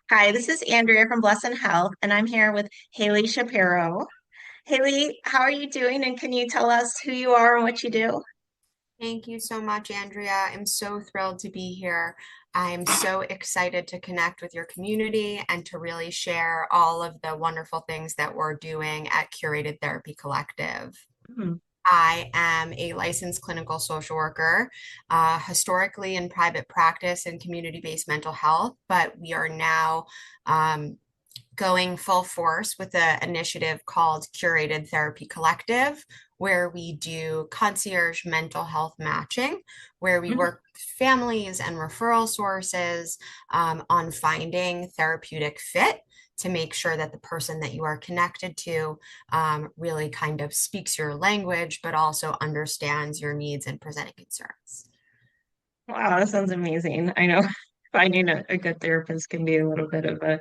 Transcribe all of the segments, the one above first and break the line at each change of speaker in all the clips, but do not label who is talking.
Hi, this is Andrea from Bless and Health, and I'm here with Hayley Schapiro. Haley, how are you doing? And can you tell us who you are and what you do?
Thank you so much, Andrea. I'm so thrilled to be here. I'm so excited to connect with your community and to really share all of the wonderful things that we're doing at Curated Therapy Collective.
Hmm.
I am a licensed clinical social worker, historically in private practice and community-based mental health, but we are now um, going full force with an initiative called Curated Therapy Collective, where we do concierge mental health matching, where we
Mhm.
work with families and referral sources on finding therapeutic fit to make sure that the person that you are connected to really kind of speaks your language, but also understands your needs and presenting concerns.
Wow, that sounds amazing. I know finding a good therapist can be a little bit of a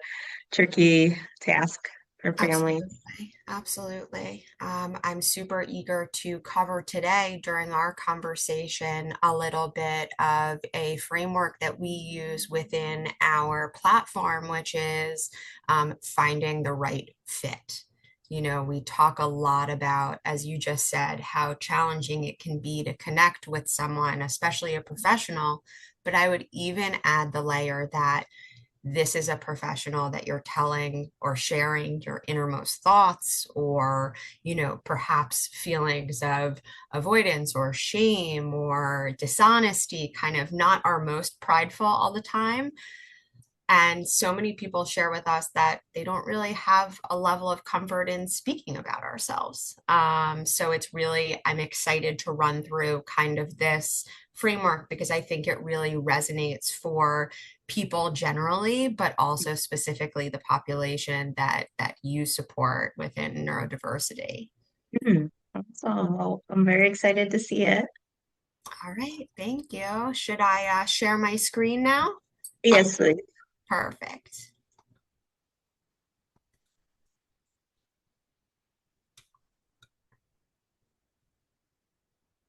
tricky task for families.
Absolutely. Absolutely. I'm super eager to cover today during our conversation a little bit of a framework that we use within our platform, which is finding the right fit. You know, we talk a lot about, as you just said, how challenging it can be to connect with someone, especially a professional. But I would even add the layer that this is a professional that you're telling or sharing your innermost thoughts or, perhaps feelings of avoidance or shame or dishonesty, kind of not our most prideful all the time. And so many people share with us that they don't really have a level of comfort in speaking about ourselves. So it's really, I'm excited to run through kind of this framework because I think it really resonates for people generally, but also specifically the population that you support within neurodiversity.
Mhm. So I'm very excited to see it.
All right, thank you. Should I share my screen now?
Yes, please.
Perfect.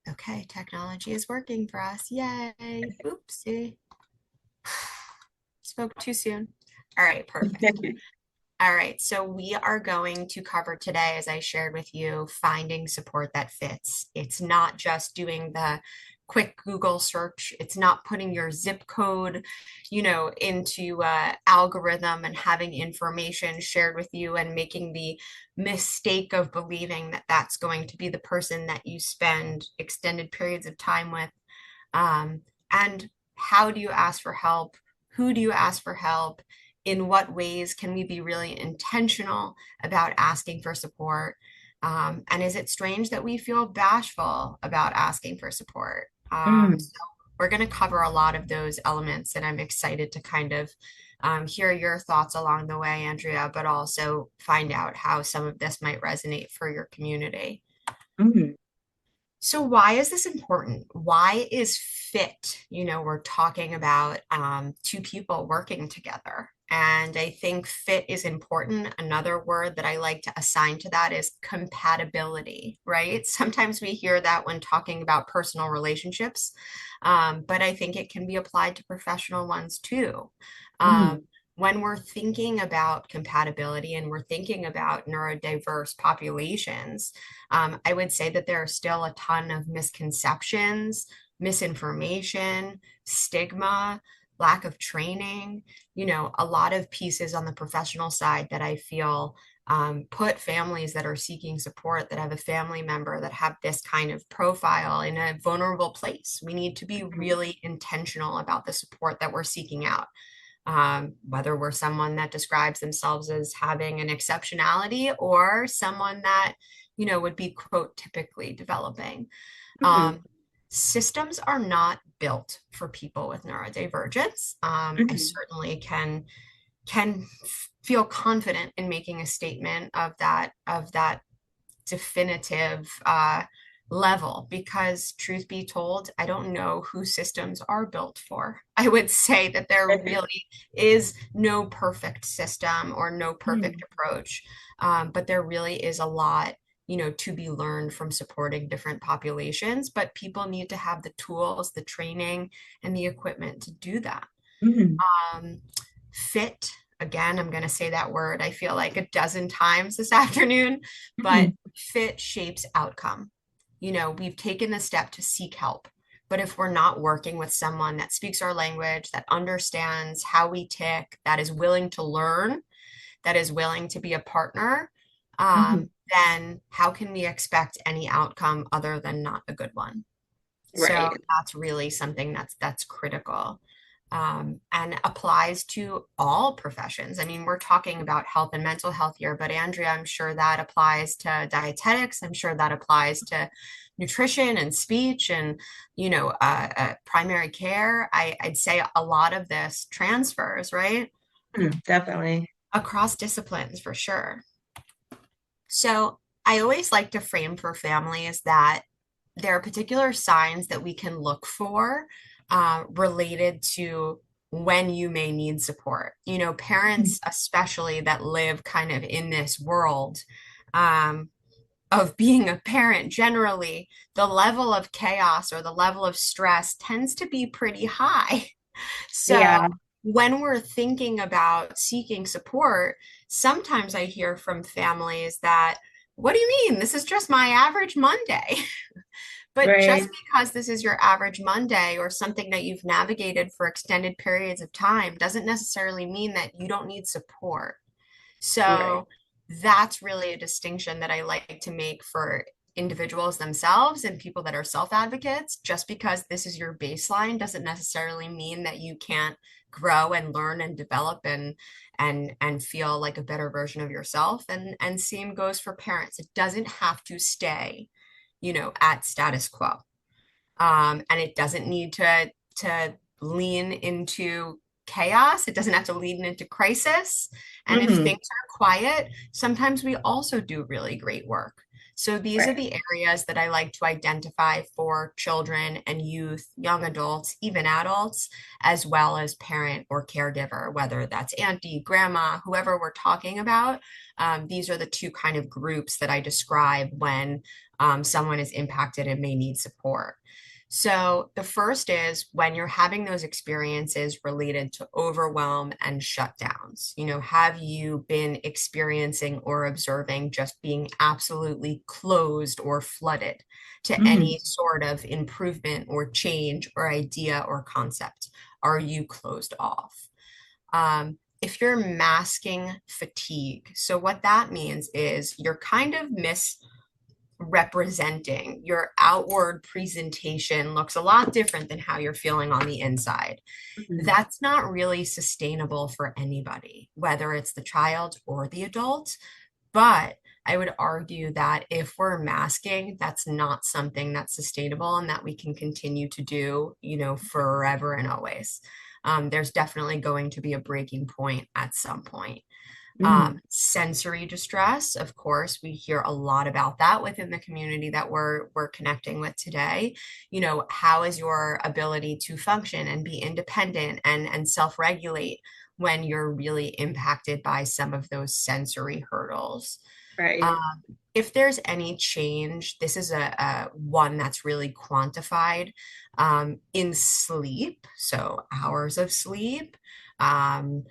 Okay, technology is working for us. Yay. Oopsie. Spoke too soon. All right, perfect. All right, so we are going to cover today, as I shared with you, finding support that fits. It's not just doing the quick Google search. It's not putting your zip code, into algorithm and having information shared with you and making the mistake of believing that that's going to be the person that you spend extended periods of time with. Um, and how do you ask for help? Who do you ask for help? In what ways can we be really intentional about asking for support? And is it strange that we feel bashful about asking for support?
Mm.
So we're going to cover a lot of those elements, and I'm excited to kind of hear your thoughts along the way, Andrea, but also find out how some of this might resonate for your community.
Mm.
So why is this important? Why is fit? We're talking about two people working together. And I think fit is important. Another word that I like to assign to that is compatibility, right? Sometimes we hear that when talking about personal relationships, but I think it can be applied to professional ones too. Um,
Mm.
when we're thinking about compatibility and we're thinking about neurodiverse populations, I would say that there are still a ton of misconceptions, misinformation, stigma, lack of training, a lot of pieces on the professional side that I feel put families that are seeking support, that have a family member that have this kind of profile in a vulnerable place. We need to be really intentional about the support that we're seeking out. Whether we're someone that describes themselves as having an exceptionality or someone that, would be, quote, typically developing.
Mm.
Um, Systems are not built for people with neurodivergence. I
Mm.
certainly can feel confident in making a statement of that definitive level because truth be told, I don't know who systems are built for. I would say that there really is no perfect system or no perfect
Mm.
approach, but there really is a lot, to be learned from supporting different populations, but people need to have the tools, the training, and the equipment to do that.
Mm.
Um, Fit. again, I'm going to say that word, I feel like a dozen times this afternoon, but
Mhm.
fit shapes outcome. We've taken the step to seek help. But if we're not working with someone that speaks our language, that understands how we tick, that is willing to learn, that is willing to be a partner,
Mhm.
then how can we expect any outcome other than not a good one? So
Right.
that's really something that's critical, and applies to all professions. I mean, we're talking about health and mental health here, but Andrea, I'm sure that applies to dietetics. I'm sure that applies to nutrition and speech and primary care. I'd say a lot of this transfers, right,
Definitely.
across disciplines for sure. So I always like to frame for families that there are particular signs that we can look for, related to when you may need support.
Mhm.
Parents, especially that live kind of in this world, um, of being a parent, generally, the level of chaos or the level of stress tends to be pretty high. So
Yeah.
when we're thinking about seeking support, sometimes I hear from families that, what do you mean? This is just my average Monday. But just
Right.
because this is your average Monday or something that you've navigated for extended periods of time doesn't necessarily mean that you don't need support.
Right.
So that's really a distinction that I like to make for individuals themselves and people that are self-advocates. Just because this is your baseline doesn't necessarily mean that you can't grow and learn and develop and feel like a better version of yourself. And same goes for parents. It doesn't have to stay, at status quo. And it doesn't need to lean into chaos. It doesn't have to lean into crisis. And if
Hmm.
things are quiet, sometimes we also do really great work. So these are
Right.
the areas that I like to identify for children and youth, young adults, even adults, as well as parent or caregiver, whether that's auntie, grandma, whoever we're talking about. These are the two kind of groups that I describe when someone is impacted and may need support. So the first is when you're having those experiences related to overwhelm and shutdowns. Have you been experiencing or observing just being absolutely closed or flooded to
Hmm.
any sort of improvement or change or idea or concept? Are you closed off? If you're masking fatigue, so what that means is you're kind of representing your outward presentation looks a lot different than how you're feeling on the inside.
Hmm.
That's not really sustainable for anybody, whether it's the child or the adult. But I would argue that if we're masking, that's not something that's sustainable and that we can continue to do, forever and always. There's definitely going to be a breaking point at some point.
Hmm.
Sensory distress, of course, we hear a lot about that within the community that we're connecting with today. How is your ability to function and be independent and self-regulate when you're really impacted by some of those sensory hurdles? Um,
Right.
if there's any change, this is a one that's really quantified, in sleep, so hours of sleep. Um,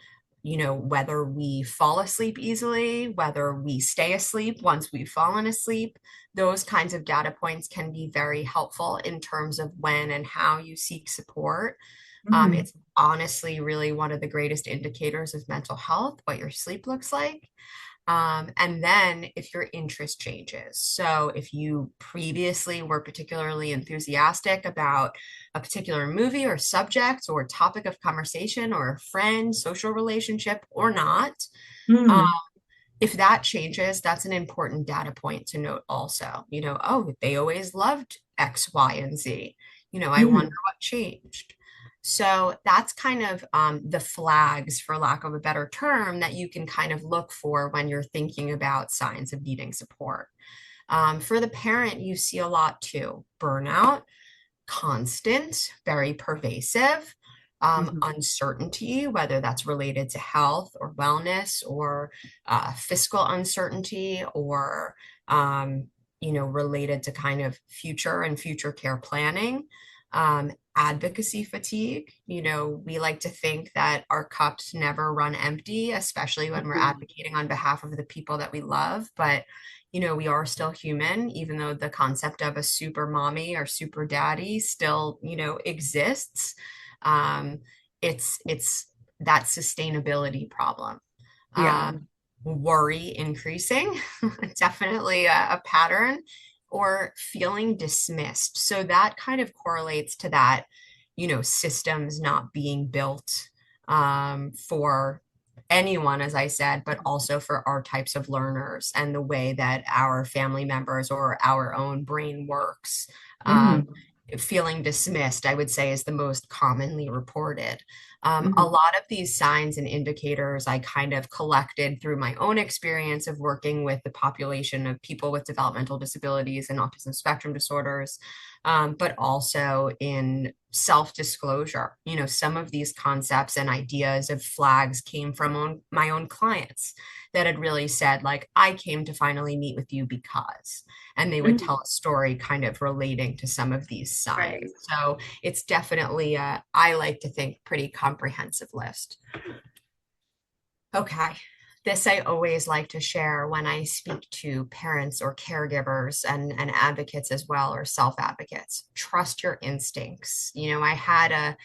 whether we fall asleep easily, whether we stay asleep once we've fallen asleep, those kinds of data points can be very helpful in terms of when and how you seek support.
Hmm.
It's honestly really one of the greatest indicators of mental health, what your sleep looks like. And then if your interest changes. So if you previously were particularly enthusiastic about a particular movie or subject or topic of conversation or a friend, social relationship or not, um,
Hmm.
if that changes, that's an important data point to note also. Oh, they always loved X, Y, and Z. I wonder
Hmm.
what changed. So that's kind of the flags, for lack of a better term, that you can kind of look for when you're thinking about signs of needing support. For the parent, you see a lot too: burnout, constant, very pervasive,
Hmm.
uncertainty, whether that's related to health or wellness or fiscal uncertainty or, related to kind of future and future care planning. advocacy fatigue. We like to think that our cups never run empty, especially when we're
Mhm.
advocating on behalf of the people that we love. But, we are still human, even though the concept of a super mommy or super daddy still, exists. Um, it's that sustainability problem.
Yeah.
Uh, Worry increasing, definitely a pattern, or feeling dismissed. So that kind of correlates to that, systems not being built for anyone, as I said, but also for our types of learners and the way that our family members or our own brain works. Um,
Hmm.
Feeling dismissed, I would say, is the most commonly reported. A
Hmm.
lot of these signs and indicators I kind of collected through my own experience of working with the population of people with developmental disabilities and autism spectrum disorders, but also in self-disclosure. Some of these concepts and ideas of flags came from my own clients that had really said, like, I came to finally meet with you because, and they would
Hmm.
tell a story kind of relating to some of these signs.
Right.
So it's definitely I like to think, pretty comprehensive list. Okay. This I always like to share when I speak to parents or caregivers and advocates as well, or self-advocates. Trust your instincts. I had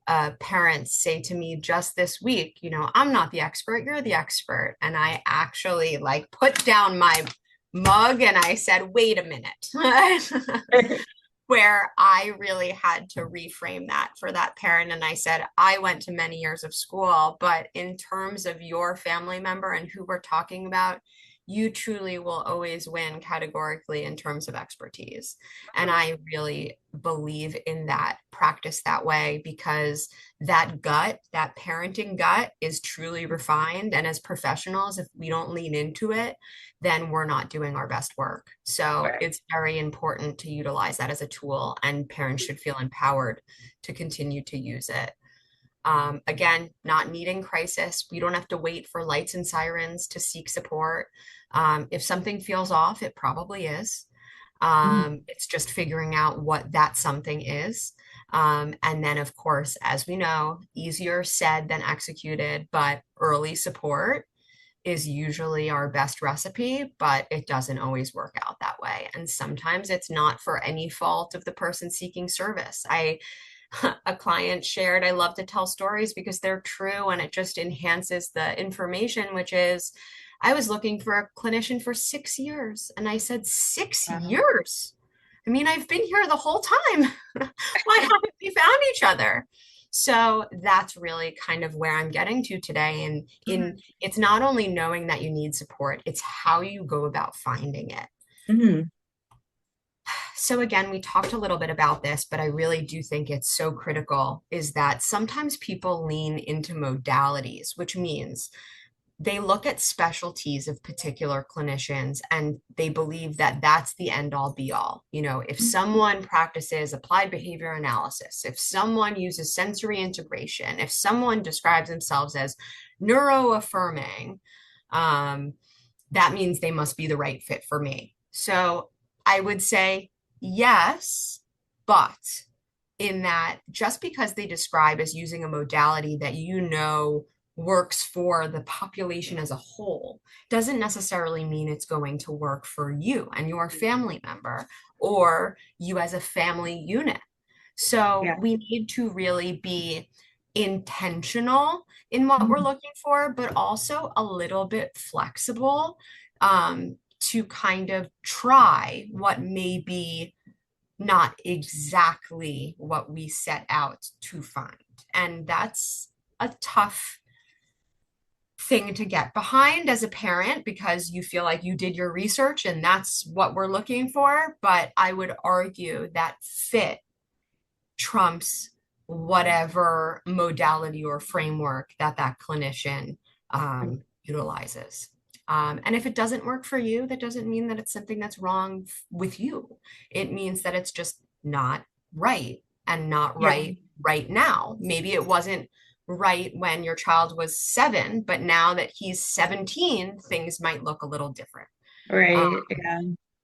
a parent say to me just this week, I'm not the expert, you're the expert. And I actually like put down my mug and I said, wait a minute. Where I really had to reframe that for that parent. And I said, I went to many years of school, but in terms of your family member and who we're talking about, you truly will always win categorically in terms of expertise. And I really believe in that practice that way, because that gut, that parenting gut, is truly refined. And as professionals, if we don't lean into it, then we're not doing our best work. So
Right.
it's very important to utilize that as a tool, and parents should feel empowered to continue to use it. Again, not needing crisis. We don't have to wait for lights and sirens to seek support. If something feels off, it probably is.
Mhm.
It's just figuring out what that something is. And then, of course, as we know, easier said than executed, but early support is usually our best recipe, but it doesn't always work out that way. And sometimes it's not for any fault of the person seeking service. A client shared, I love to tell stories because they're true and it just enhances the information, which is, I was looking for a clinician for 6 years. And I said, six
Wow.
years? I mean, I've been here the whole time. Why haven't we found each other? So that's really kind of where I'm getting to today. And in
Mhm.
it's not only knowing that you need support, it's how you go about finding it.
Mhm.
So again, we talked a little bit about this, but I really do think it's so critical, is that sometimes people lean into modalities, which means they look at specialties of particular clinicians and they believe that that's the end all be all. If someone practices applied behavior analysis, if someone uses sensory integration, if someone describes themselves as neuroaffirming, um, that means they must be the right fit for me. So I would say yes, but in that, just because they describe as using a modality that works for the population as a whole doesn't necessarily mean it's going to work for you and your family member or you as a family unit. So
Yeah.
we need to really be intentional in what we're
Mhm.
looking for, but also a little bit flexible, to kind of try what may be not exactly what we set out to find. And that's a tough thing to get behind as a parent, because you feel like you did your research and that's what we're looking for. But I would argue that fit trumps whatever modality or framework that clinician utilizes. And if it doesn't work for you, that doesn't mean that it's something that's wrong with you. It means that it's just not right, and not
Yeah.
right now. Maybe it wasn't right when your child was 7, but now that he's 17, things might look a little different. Um,
Right. Yeah.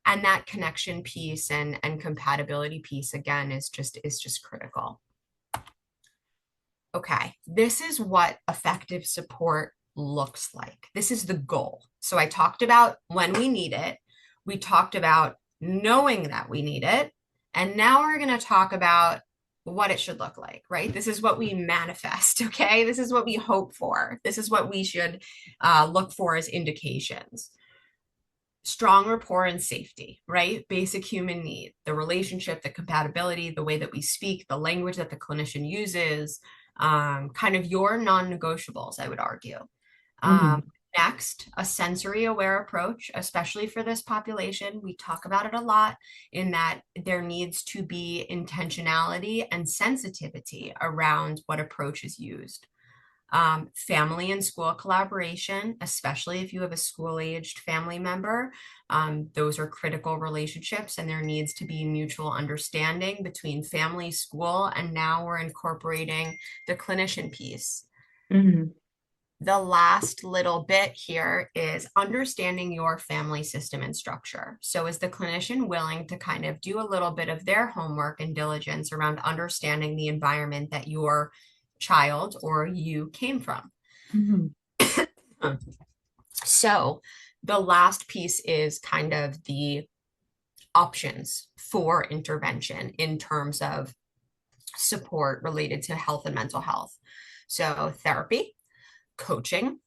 and that connection piece and compatibility piece, again, is just critical. Okay, this is what effective support looks like. This is the goal. So I talked about when we need it. We talked about knowing that we need it. And now we're going to talk about what it should look like, right? This is what we manifest, okay? This is what we hope for. This is what we should look for as indications. Strong rapport and safety, right? Basic human need, the relationship, the compatibility, the way that we speak, the language that the clinician uses, kind of your non-negotiables, I would argue. Um,
Hmm.
Next, a sensory aware approach, especially for this population. We talk about it a lot in that there needs to be intentionality and sensitivity around what approach is used. Family and school collaboration, especially if you have a school-aged family member. Those are critical relationships, and there needs to be mutual understanding between family, school, and now we're incorporating the clinician piece.
Hmm.
The last little bit here is understanding your family system and structure. So is the clinician willing to kind of do a little bit of their homework and diligence around understanding the environment that your child or you came from?
Hmm.
So the last piece is kind of the options for intervention in terms of support related to health and mental health. So therapy, coaching,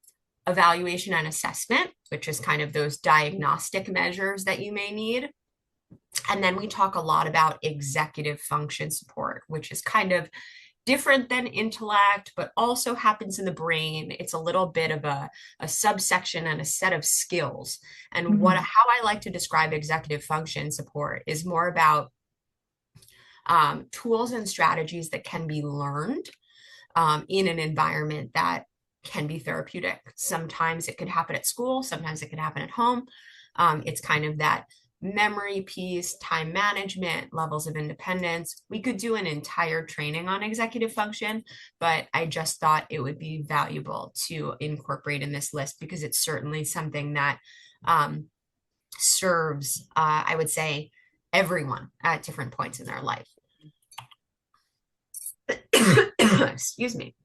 evaluation and assessment, which is kind of those diagnostic measures that you may need. And then we talk a lot about executive function support, which is kind of different than intellect, but also happens in the brain. It's a little bit of a subsection and a set of skills. And
Hmm.
how I like to describe executive function support is more about tools and strategies that can be learned in an environment that can be therapeutic. Sometimes it could happen at school, sometimes it could happen at home. It's kind of that memory piece, time management, levels of independence. We could do an entire training on executive function, but I just thought it would be valuable to incorporate in this list because it's certainly something that um, serves, I would say, everyone at different points in their life. Excuse me.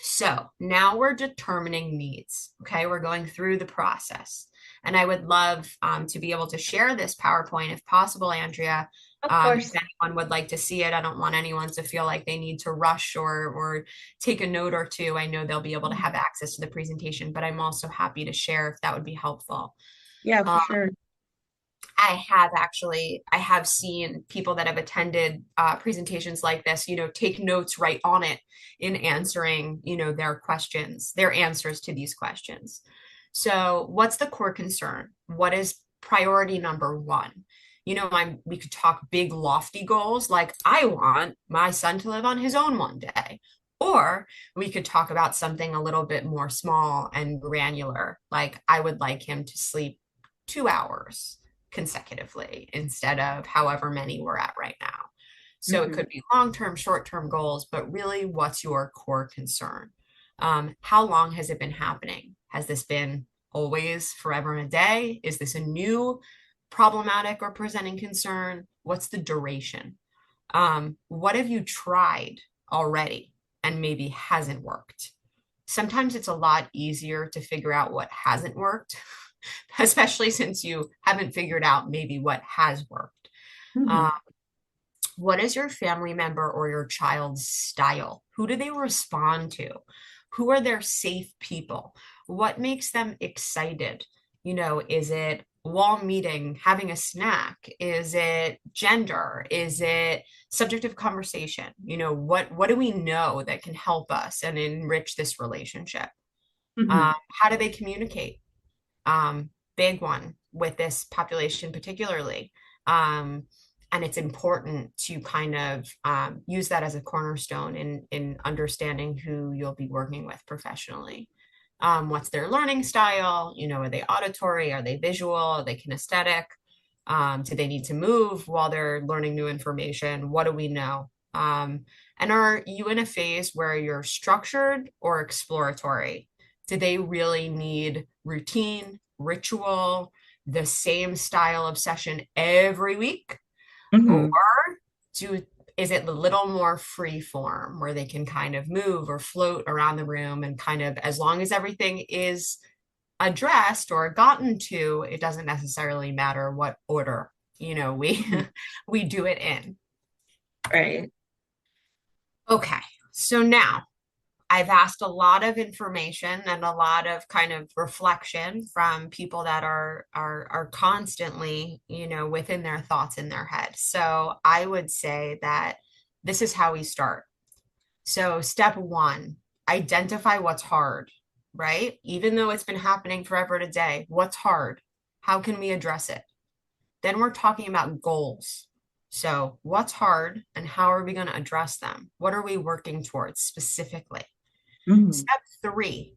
So now we're determining needs. Okay, we're going through the process. And I would love to be able to share this PowerPoint if possible, Andrea.
Of
If
course.
anyone would like to see it, I don't want anyone to feel like they need to rush or take a note or two. I know they'll be able to have access to the presentation, but I'm also happy to share if that would be helpful.
Yeah, for
Um,
sure.
I have seen people that have attended presentations like this, take notes right on it in answering, their questions, their answers to these questions. So what's the core concern? What is priority number one? We could talk big, lofty goals like I want my son to live on his own one day. Or we could talk about something a little bit more small and granular, like I would like him to sleep 2 hours consecutively instead of however many we're at right now. So it
Hmm.
could be long-term, short-term goals, but really what's your core concern? How long has it been happening? Has this been always forever and a day? Is this a new problematic or presenting concern? What's the duration? What have you tried already and maybe hasn't worked? Sometimes it's a lot easier to figure out what hasn't worked, especially since you haven't figured out maybe what has worked.
Hmm.
Uh, what is your family member or your child's style? Who do they respond to? Who are their safe people? What makes them excited? Is it wall meeting, having a snack? Is it gender? Is it subject of conversation? What do we know that can help us and enrich this relationship?
Hmm.
How do they communicate? Big one with this population particularly. Um, and it's important to kind of use that as a cornerstone in understanding who you'll be working with professionally. What's their learning style? Are they auditory? Are they visual? Are they kinesthetic? Do they need to move while they're learning new information? What do we know? And are you in a phase where you're structured or exploratory? Do they really need routine, ritual, the same style of session every week? Or
Hmm.
do is it a little more free form where they can kind of move or float around the room and kind of, as long as everything is addressed or gotten to, it doesn't necessarily matter what order, we
Mhm.
we do it in.
Right.
Okay. So now I've asked a lot of information and a lot of kind of reflection from people that are constantly, within their thoughts in their head. So I would say that this is how we start. So step one, identify what's hard, right? Even though it's been happening forever today, what's hard? How can we address it? Then we're talking about goals. So what's hard and how are we going to address them? What are we working towards specifically?
Mhm.
Step three,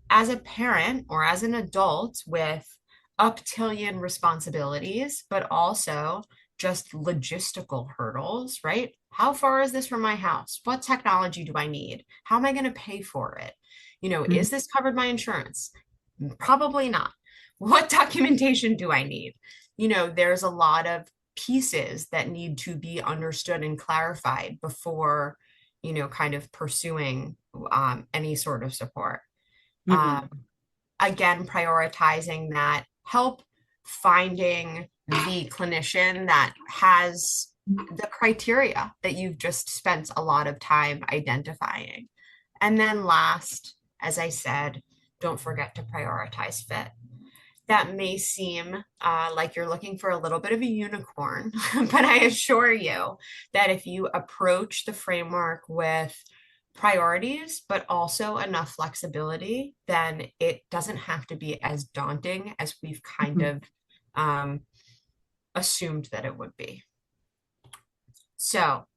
as a parent or as an adult with uptillion responsibilities, but also just logistical hurdles, right? How far is this from my house? What technology do I need? How am I going to pay for it?
Mhm.
Is this covered by insurance? Probably not. What documentation do I need? There's a lot of pieces that need to be understood and clarified before, kind of pursuing any sort of support.
Mhm.
Um, Again, prioritizing that help, finding the clinician that has the criteria that you've just spent a lot of time identifying. And then last, as I said, don't forget to prioritize fit. That may seem like you're looking for a little bit of a unicorn, but I assure you that if you approach the framework with priorities, but also enough flexibility, then it doesn't have to be as daunting as we've kind
Mhm.
of um, assumed that it would be. So,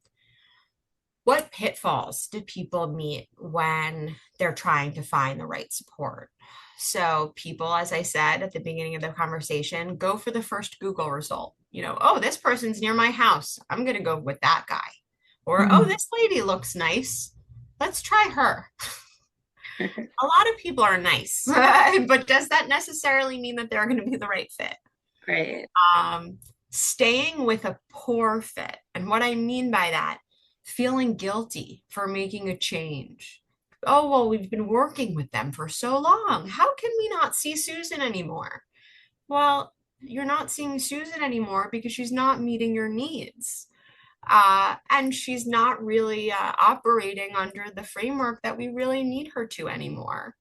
what pitfalls do people meet when they're trying to find the right support? So, people, as I said at the beginning of the conversation, go for the first Google result. Oh, this person's near my house. I'm going to go with that guy. Or, oh,
Mhm.
this lady looks nice. Let's try her. A lot of people are nice, but does that necessarily mean that they're going to be the right fit?
Right.
um, Staying with a poor fit. And what I mean by that, feeling guilty for making a change. Oh, well, we've been working with them for so long. How can we not see Susan anymore? Well, you're not seeing Susan anymore because she's not meeting your needs. And she's not really operating under the framework that we really need her to anymore.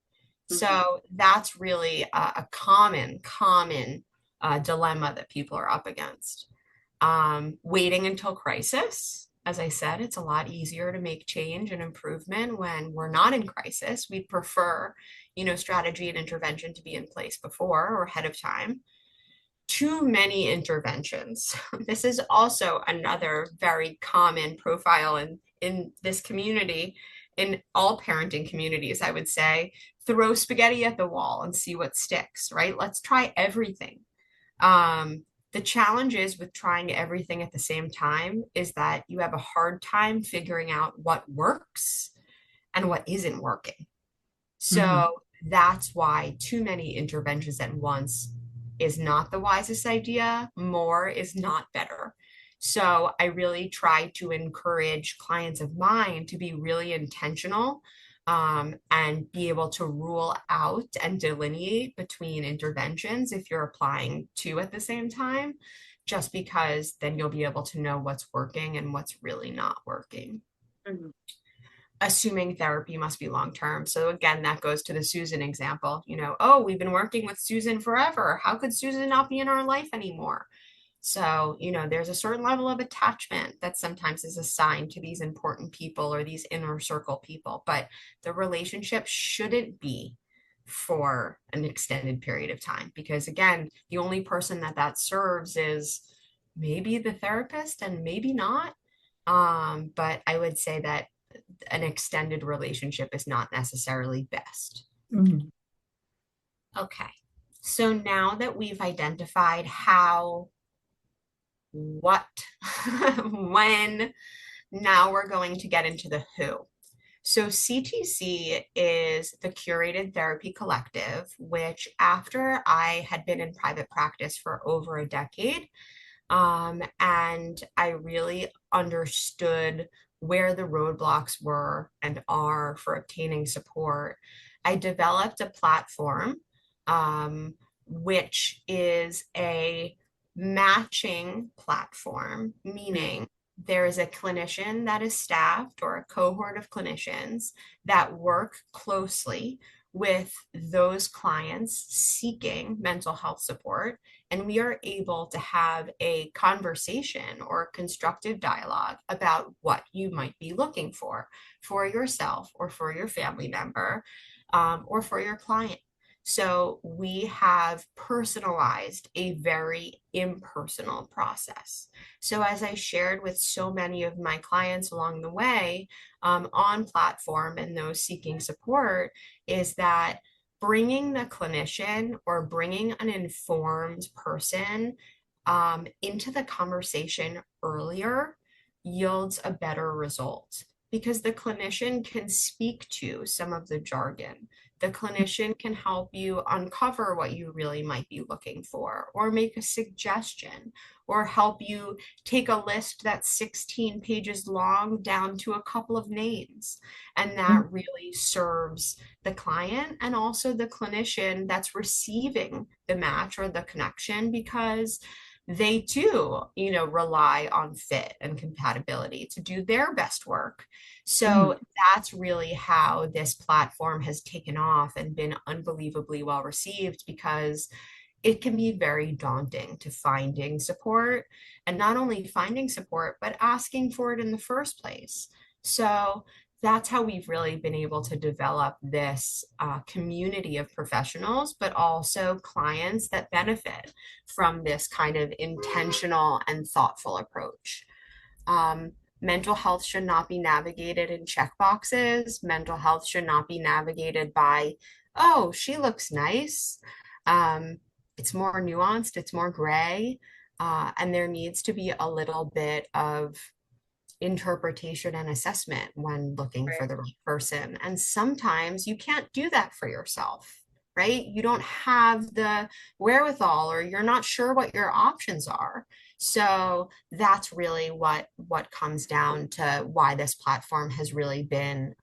Mhm.
So that's really a common dilemma that people are up against. Waiting until crisis. As I said, it's a lot easier to make change and improvement when we're not in crisis. We prefer, strategy and intervention to be in place before or ahead of time. Too many interventions. This is also another very common profile in this community, in all parenting communities, I would say. Throw spaghetti at the wall and see what sticks, right? Let's try everything. The challenge is with trying everything at the same time is that you have a hard time figuring out what works and what isn't working.
Mhm.
So that's why too many interventions at once is not the wisest idea. More is not better. So I really try to encourage clients of mine to be really intentional, and be able to rule out and delineate between interventions if you're applying two at the same time, just because then you'll be able to know what's working and what's really not working.
Mhm.
Assuming therapy must be long term. So again, that goes to the Susan example. Oh, we've been working with Susan forever. How could Susan not be in our life anymore? So, there's a certain level of attachment that sometimes is assigned to these important people or these inner circle people, but the relationship shouldn't be for an extended period of time because, again, the only person that serves is maybe the therapist and maybe not. But I would say that an extended relationship is not necessarily best.
Mhm.
Okay. So now that we've identified how, what, when, now we're going to get into the who. So CTC is the Curated Therapy Collective, which after I had been in private practice for over a decade, And I really understood where the roadblocks were and are for obtaining support. I developed a platform, which is a matching platform, meaning there is a clinician that is staffed or a cohort of clinicians that work closely with those clients seeking mental health support, and we are able to have a conversation or a constructive dialogue about what you might be looking for yourself or for your family member, or for your client. So we have personalized a very impersonal process. So as I shared with so many of my clients along the way, on platform and those seeking support, is that bringing the clinician or bringing an informed person into the conversation earlier yields a better result because the clinician can speak to some of the jargon. The clinician can help you uncover what you really might be looking for, or make a suggestion, or help you take a list that's 16 pages long down to a couple of names. And
Mhm.
that really serves the client and also the clinician that's receiving the match or the connection, because they too, rely on fit and compatibility to do their best work.
Mhm.
So that's really how this platform has taken off and been unbelievably well received, because it can be very daunting to finding support, and not only finding support, but asking for it in the first place. So that's how we've really been able to develop this community of professionals, but also clients that benefit from this kind of intentional and thoughtful approach. Um, Mental health should not be navigated in checkboxes. Mental health should not be navigated by, oh, she looks nice. Um, it's more nuanced, it's more gray, and there needs to be a little bit of interpretation and assessment when looking for
Right.
the right person. And sometimes you can't do that for yourself, right? You don't have the wherewithal, or you're not sure what your options are. So that's really what comes down to why this platform has really been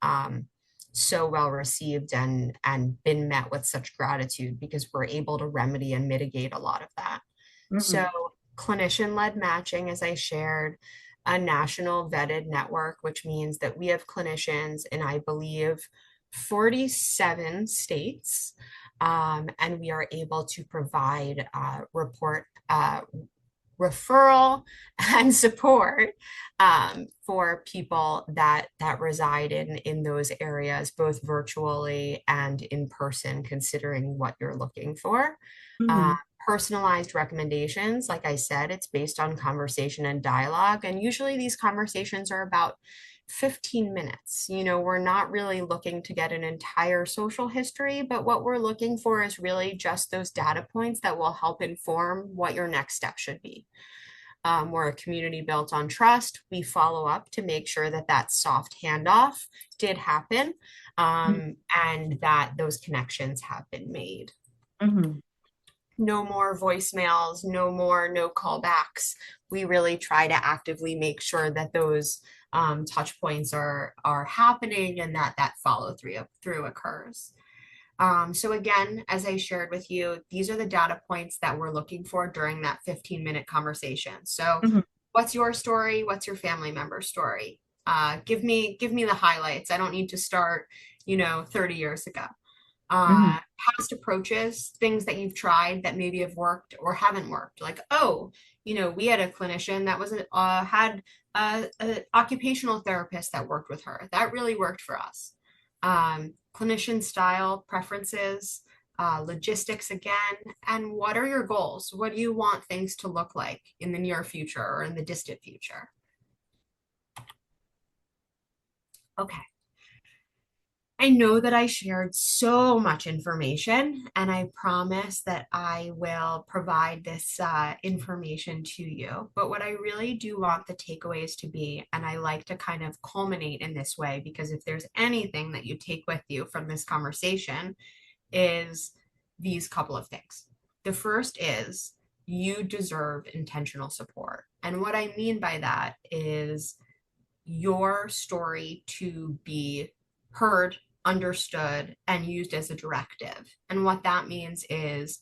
so well received and been met with such gratitude, because we're able to remedy and mitigate a lot of that. So
Mhm.
clinician led matching, as I shared, a national vetted network, which means that we have clinicians in, I believe, 47 states, and we are able to provide referral and support for people that reside in those areas, both virtually and in person, considering what you're looking for. Uh,
Mhm.
Personalized recommendations, like I said, it's based on conversation and dialogue, and usually these conversations are about 15 minutes. We're not really looking to get an entire social history, but what we're looking for is really just those data points that will help inform what your next step should be. We're a community built on trust. We follow up to make sure that that soft handoff did happen, and that those connections have been made.
Mhm.
No more voicemails, no more no callbacks. We really try to actively make sure that those touch points are happening, and that follow through occurs. So again, as I shared with you, these are the data points that we're looking for during that 15-minute conversation. So
Mhm.
what's your story? What's your family member story? Give me the highlights. I don't need to start, 30 years ago.
Mhm.
Past approaches, things that you've tried that maybe have worked or haven't worked. Like, oh, we had a clinician that was had a occupational therapist that worked with her. That really worked for us. Clinician style preferences, logistics again, and what are your goals? What do you want things to look like in the near future or in the distant future? Okay. I know that I shared so much information, and I promise that I will provide this information to you. But what I really do want the takeaways to be, and I like to kind of culminate in this way, because if there's anything that you take with you from this conversation, is these couple of things. The first is you deserve intentional support. And what I mean by that is your story to be heard, understood, and used as a directive. And what that means is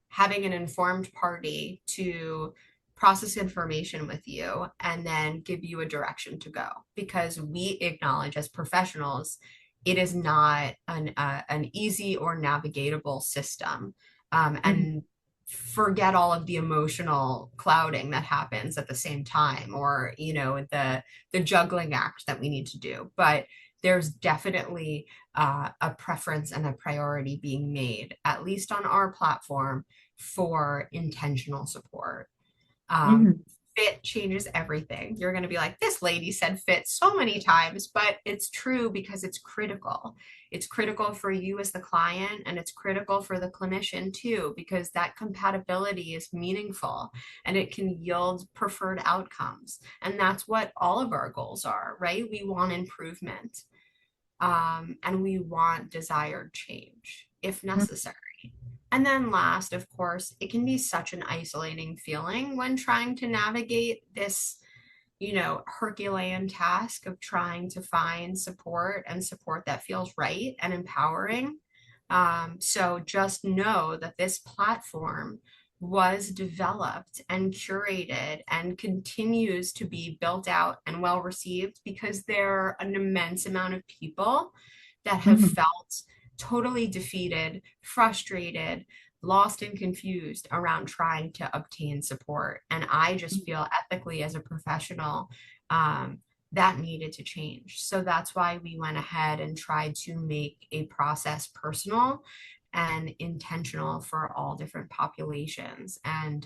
having an informed party to process information with you and then give you a direction to go. Because we acknowledge as professionals, it is not an easy or navigatable system.
Mhm.
And forget all of the emotional clouding that happens at the same time, or the juggling act that we need to do. But there's definitely a preference and a priority being made, at least on our platform, for intentional support. Um,
Mhm.
Fit changes everything. You're going to be like, this lady said fit so many times, but it's true because it's critical. It's critical for you as the client, and it's critical for the clinician too, because that compatibility is meaningful and it can yield preferred outcomes. And that's what all of our goals are, right? We want improvement, and we want desired change if necessary. And then last, of course, it can be such an isolating feeling when trying to navigate this, Herculean task of trying to find support, and support that feels right and empowering. So just know that this platform was developed and curated and continues to be built out and well received because there are an immense amount of people that have
Mhm.
felt totally defeated, frustrated, lost, and confused around trying to obtain support. And I just feel ethically as a professional, that needed to change. So that's why we went ahead and tried to make a process personal and intentional for all different populations. And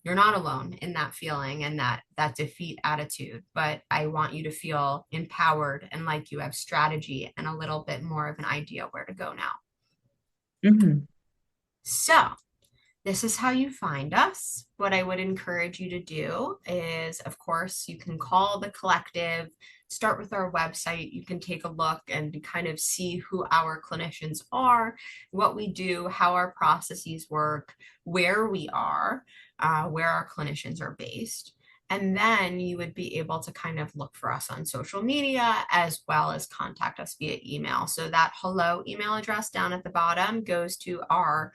you're not alone in that feeling and that defeat attitude, but I want you to feel empowered and like you have strategy and a little bit more of an idea where to go now.
Mhm.
So this is how you find us. What I would encourage you to do is, of course, you can call the collective, start with our website. You can take a look and kind of see who our clinicians are, what we do, how our processes work, where we are, where our clinicians are based. And then you would be able to kind of look for us on social media as well as contact us via email. So that hello email address down at the bottom goes to our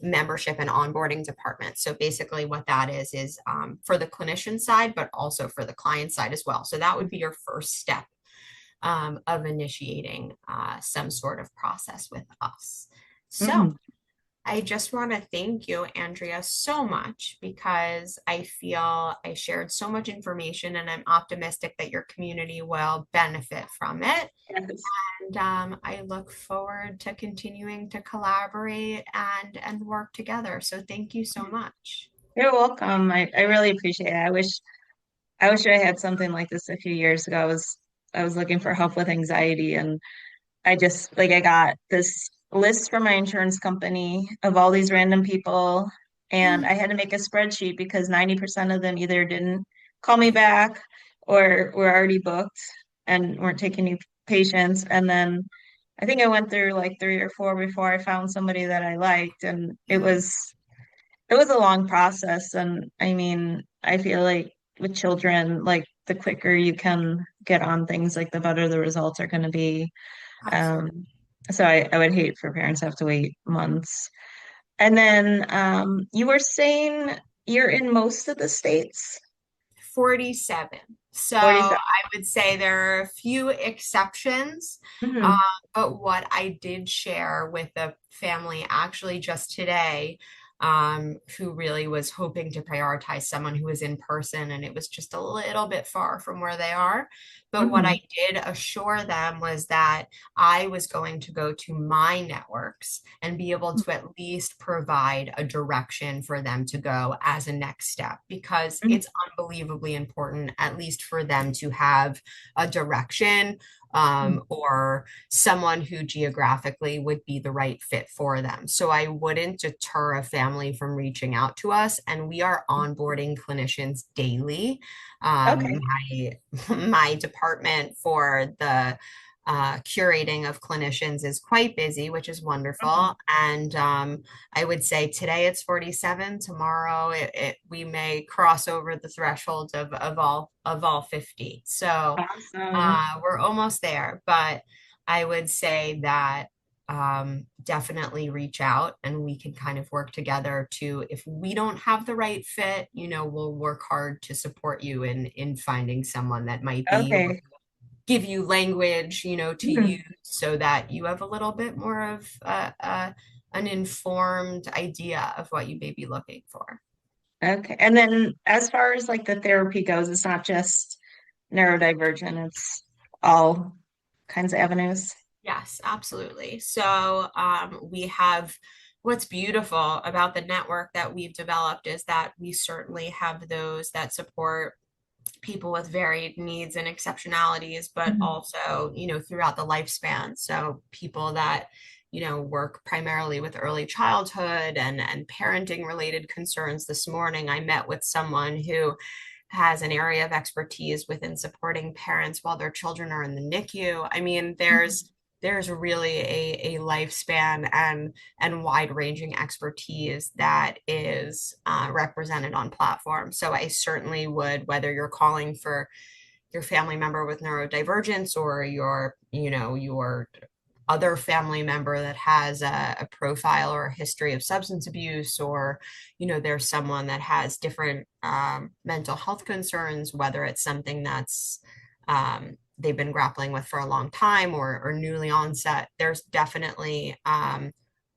membership and onboarding department. So basically what that is for the clinician side, but also for the client side as well. So that would be your first step of initiating some sort of process with us. So
Mhm.
I just want to thank you, Andrea, so much because I feel I shared so much information and I'm optimistic that your community will benefit from it.
Yes.
And I look forward to continuing to collaborate and work together. So thank you so much.
You're welcome. I really appreciate it. I wish I had something like this a few years ago. I was looking for help with anxiety, and I just like I got this list from my insurance company of all these random people, and I had to make a spreadsheet because 90% of them either didn't call me back or were already booked and weren't taking new patients. And then I think I went through like three or four before I found somebody that I liked, and it was a long process. And I mean, I feel like with children, like the quicker you can get on things, like the better the results are going to be.
Absolutely.
Um, so I would hate for parents to have to wait months. And then you were saying you're in most of the states?
47. So
47.
I would say there are a few exceptions. Um,
Hmm.
but what I did share with the family actually just today, who really was hoping to prioritize someone who was in person, and it was just a little bit far from where they are. But what I
Hmm.
did assure them was that I was going to go to my networks and be able to at least provide a direction for them to go as a next step, because it's unbelievably important, at least for them to have a direction, or someone who geographically would be the right fit for them. So I wouldn't deter a family from reaching out to us, and we are onboarding clinicians daily.
Okay.
My my department for the curating of clinicians is quite busy, which is
Mhm.
wonderful. And I would say today it's 47. Tomorrow we may cross over the threshold of all 50. So
Awesome.
we're almost there, but I would say that definitely reach out and we can kind of work together to, if we don't have the right fit, we'll work hard to support you in finding someone that might be able to
Okay.
give you language, to use
Mhm.
so that you have a little bit more of an informed idea of what you may be looking for.
Okay. And then as far as like the therapy goes, it's not just neurodivergent, it's all kinds of avenues.
Yes, absolutely. So we have what's beautiful about the network that we've developed is that we certainly have those that support people with varied needs and exceptionalities, but
Mhm.
also, throughout the lifespan. So people that, work primarily with early childhood and parenting related concerns. This morning, I met with someone who has an area of expertise within supporting parents while their children are in the NICU. I mean,
Mhm.
there's really a lifespan and wide-ranging expertise that is represented on platforms. So I certainly would, whether you're calling for your family member with neurodivergence or your other family member that has a profile or a history of substance abuse, or there's someone that has different mental health concerns, whether it's something that's they've been grappling with for a long time or newly onset, there's definitely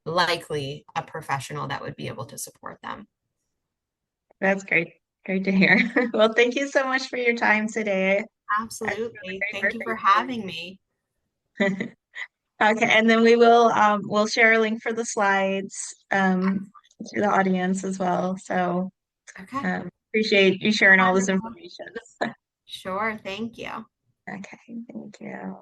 likely a professional that would be able to support them.
That's great. Great to hear. Well, thank you so much for your time today. I hope you
Absolutely.
have
Thank
a
you for
great
having me.
birthday. Okay, and then we'll share a link for the slides to the audience as well. So
Okay.
appreciate you sharing all this
Wonderful.
information.
Sure. Thank you.
Okay, thank you.